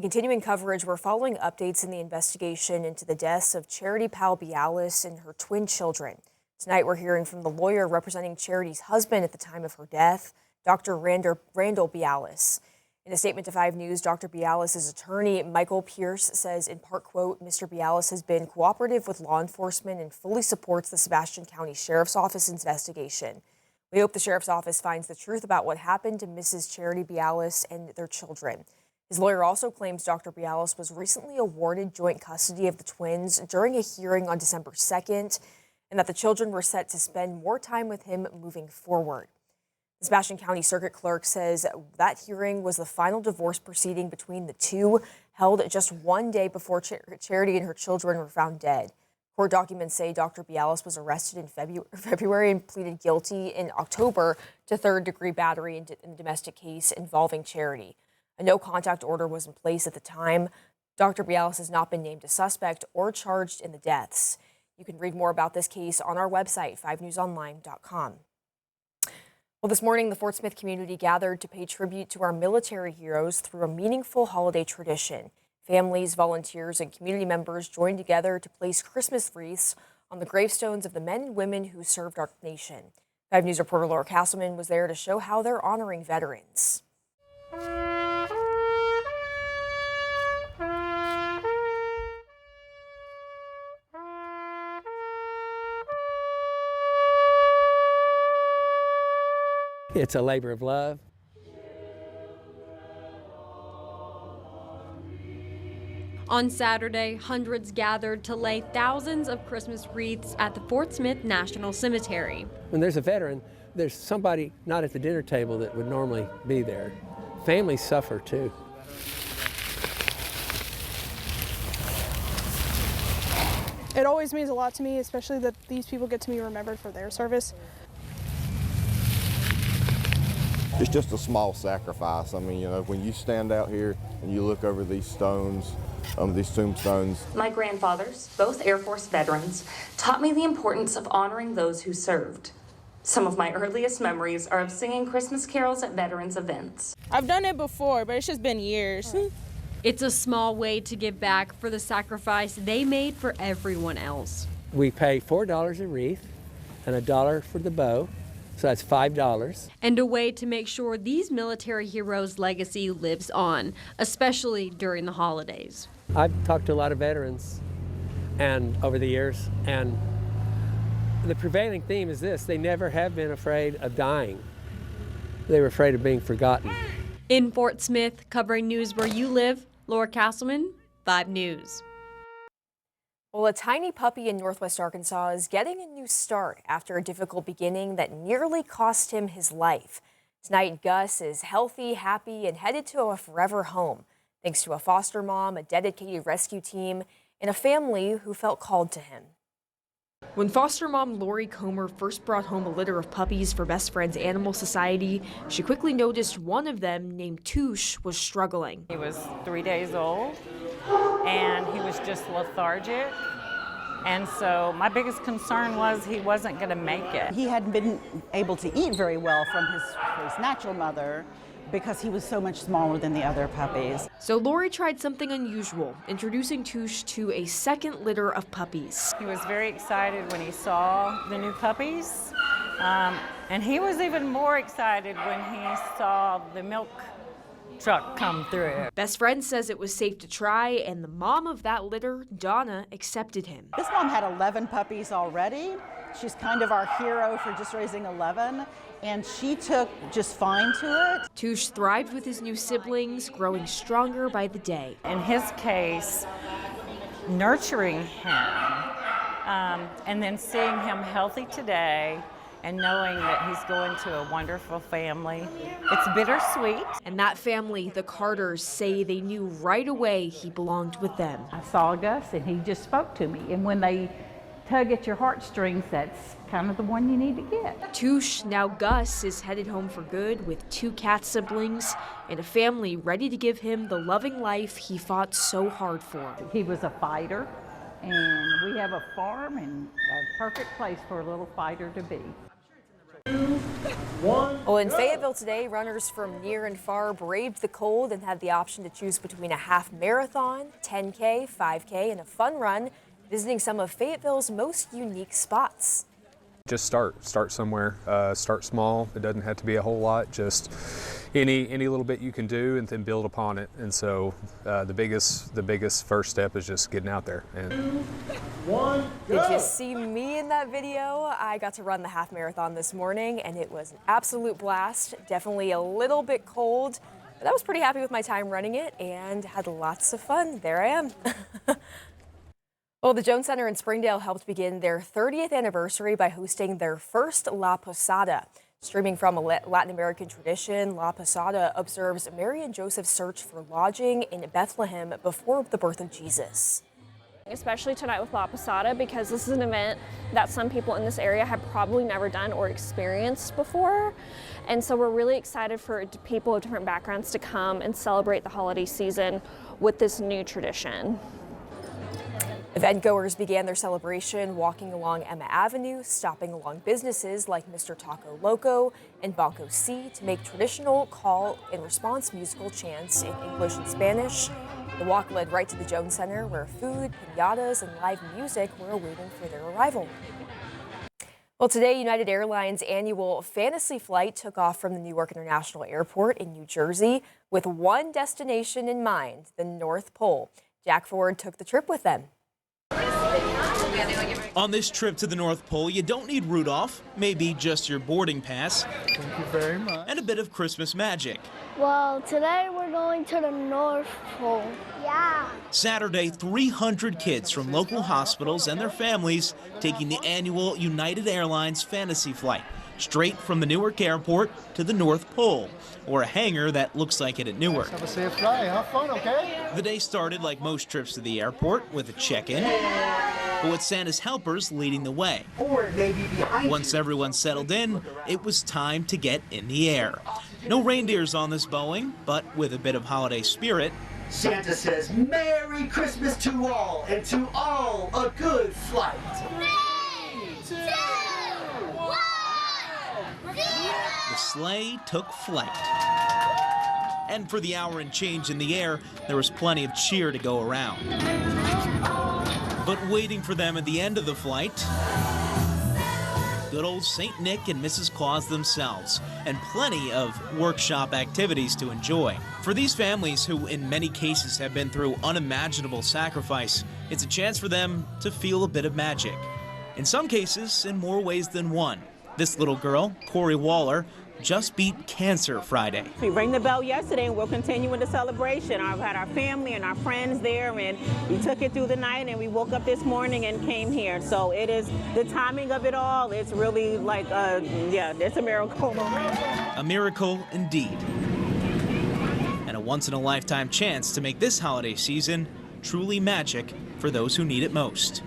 In continuing coverage, we're following updates in the investigation into the deaths of Charity Beallis and her twin children. Tonight, we're hearing from the lawyer representing Charity's husband at the time of her death, Dr. Randall Beallis. In a statement to 5 News, Dr. Beallis' attorney, Michael Pierce, says in part, quote, Mr. Beallis has been cooperative with law enforcement and fully supports the Sebastian County Sheriff's Office investigation. We hope the Sheriff's Office finds the truth about what happened to Mrs. Charity Beallis and their children. His lawyer also claims Dr. Beallis was recently awarded joint custody of the twins during a hearing on December 2nd, and that the children were set to spend more time with him moving forward. The Sebastian County Circuit Clerk says that hearing was the final divorce proceeding between the two, held just 1 day before Charity and her children were found dead. Court documents say Dr. Beallis was arrested in February and pleaded guilty in October to third-degree battery in a domestic case involving Charity. A no-contact order was in place at the time. Dr. Beallis has not been named a suspect or charged in the deaths. You can read more about this case on our website, 5newsonline.com. Well, this morning, the Fort Smith community gathered to pay tribute to our military heroes through a meaningful holiday tradition. Families, volunteers, and community members joined together to place Christmas wreaths on the gravestones of the men and women who served our nation. 5 News reporter Laura Castleman was there to show how they're honoring veterans. It's a labor of love. On Saturday, hundreds gathered to lay thousands of Christmas wreaths at the Fort Smith National Cemetery. When there's a veteran, there's somebody not at the dinner table that would normally be there. Families suffer too. It always means a lot to me, especially that these people get to be remembered for their service. It's just a small sacrifice. I mean, you know, when you stand out here and you look over these stones, these tombstones. My grandfathers, both Air Force veterans, taught me the importance of honoring those who served. Some of my earliest memories are of singing Christmas carols at veterans events. I've done it before, but it's just been years. It's a small way to give back for the sacrifice they made for everyone else. We pay $4 a wreath and $1 for the bow. So that's $5. And a way to make sure these military heroes' legacy lives on, especially during the holidays. I've talked to a lot of veterans and over the years, and the prevailing theme is this: they never have been afraid of dying. They were afraid of being forgotten. In Fort Smith, covering news where you live, Laura Castleman, 5 News. Well, a tiny puppy in Northwest Arkansas is getting a new start after a difficult beginning that nearly cost him his life. Tonight, Gus is healthy, happy, and headed to a forever home, thanks to a foster mom, a dedicated rescue team, and a family who felt called to him. When foster mom Lori Comer first brought home a litter of puppies for Best Friends Animal Society, she quickly noticed one of them, named Touche, was struggling. He was 3 days old, and he was just lethargic. And so my biggest concern was he wasn't going to make it. He hadn't been able to eat very well from his natural mother because he was so much smaller than the other puppies. So Lori tried something unusual, introducing Touche to a second litter of puppies. He was very excited when he saw the new puppies, and he was even more excited when he saw the milk truck come through. Best Friend says it was safe to try, and the mom of that litter, Donna, accepted him. This mom had 11 puppies already. She's kind of our hero for just raising 11, and she took just fine to it. Touche thrived with his new siblings, growing stronger by the day. In his case, nurturing him and then seeing him healthy today and knowing that he's going to a wonderful family, it's bittersweet. And that family, the Carters, say they knew right away he belonged with them. I saw Gus and he just spoke to me, and when they tug at your heartstrings, that's kind of the one you need to get. Touche, now Gus, is headed home for good with 2 cat siblings and a family ready to give him the loving life he fought so hard for. He was a fighter, and we have a farm and a perfect place for a little fighter to be. Well, in Fayetteville today, runners from near and far braved the cold and had the option to choose between a half marathon, 10K, 5K, and a fun run, visiting some of Fayetteville's most unique spots. Just start somewhere, start small. It doesn't have to be a whole lot, just any little bit you can do and then build upon it. And so the biggest first step is just getting out there. And 2, 1, go. Did you see me in that video? I got to run the half marathon this morning and it was an absolute blast. Definitely a little bit cold, but I was pretty happy with my time running it and had lots of fun. There I am. Well, the Jones Center in Springdale helped begin their 30th anniversary by hosting their first La Posada. Streaming from a Latin American tradition, La Posada observes Mary and Joseph's search for lodging in Bethlehem before the birth of Jesus. Especially tonight with La Posada, because this is an event that some people in this area have probably never done or experienced before. And so we're really excited for people of different backgrounds to come and celebrate the holiday season with this new tradition. Event goers began their celebration walking along Emma Avenue, stopping along businesses like Mr. Taco Loco and Banco C to make traditional call and response musical chants in English and Spanish. The walk led right to the Jones Center, where food, piñatas, and live music were awaiting for their arrival. Well, today, United Airlines' annual Fantasy Flight took off from the Newark International Airport in New Jersey with one destination in mind, the North Pole. Jack Ford took the trip with them. On this trip to the North Pole, you don't need Rudolph, maybe just your boarding pass. Thank you very much. And a bit of Christmas magic. Well, today we're going to the North Pole. Yeah. Saturday, 300 kids from local hospitals and their families taking the annual United Airlines Fantasy Flight straight from the Newark Airport to the North Pole, or a hangar that looks like it at Newark. Have a safe flight. Have fun, okay? The day started like most trips to the airport with a check-in, but with Santa's helpers leading the way. Once everyone settled in, it was time to get in the air. No reindeers on this Boeing, but with a bit of holiday spirit. Santa says, Merry Christmas to all, and to all a good flight. 3, 2, 1, The sleigh took flight. And for the hour and change in the air, there was plenty of cheer to go around. But waiting for them at the end of the flight, good old St. Nick and Mrs. Claus themselves, and plenty of workshop activities to enjoy. For these families who in many cases have been through unimaginable sacrifice, it's a chance for them to feel a bit of magic. In some cases, in more ways than one. This little girl, Corey Waller, just beat Cancer Friday. We rang the bell yesterday and we're continuing the celebration. I've had our family and our friends there, and we took it through the night, and we woke up this morning and came here. So it is the timing of it all. It's really like, it's a miracle. A miracle indeed. And a once-in-a-lifetime chance to make this holiday season truly magic for those who need it most.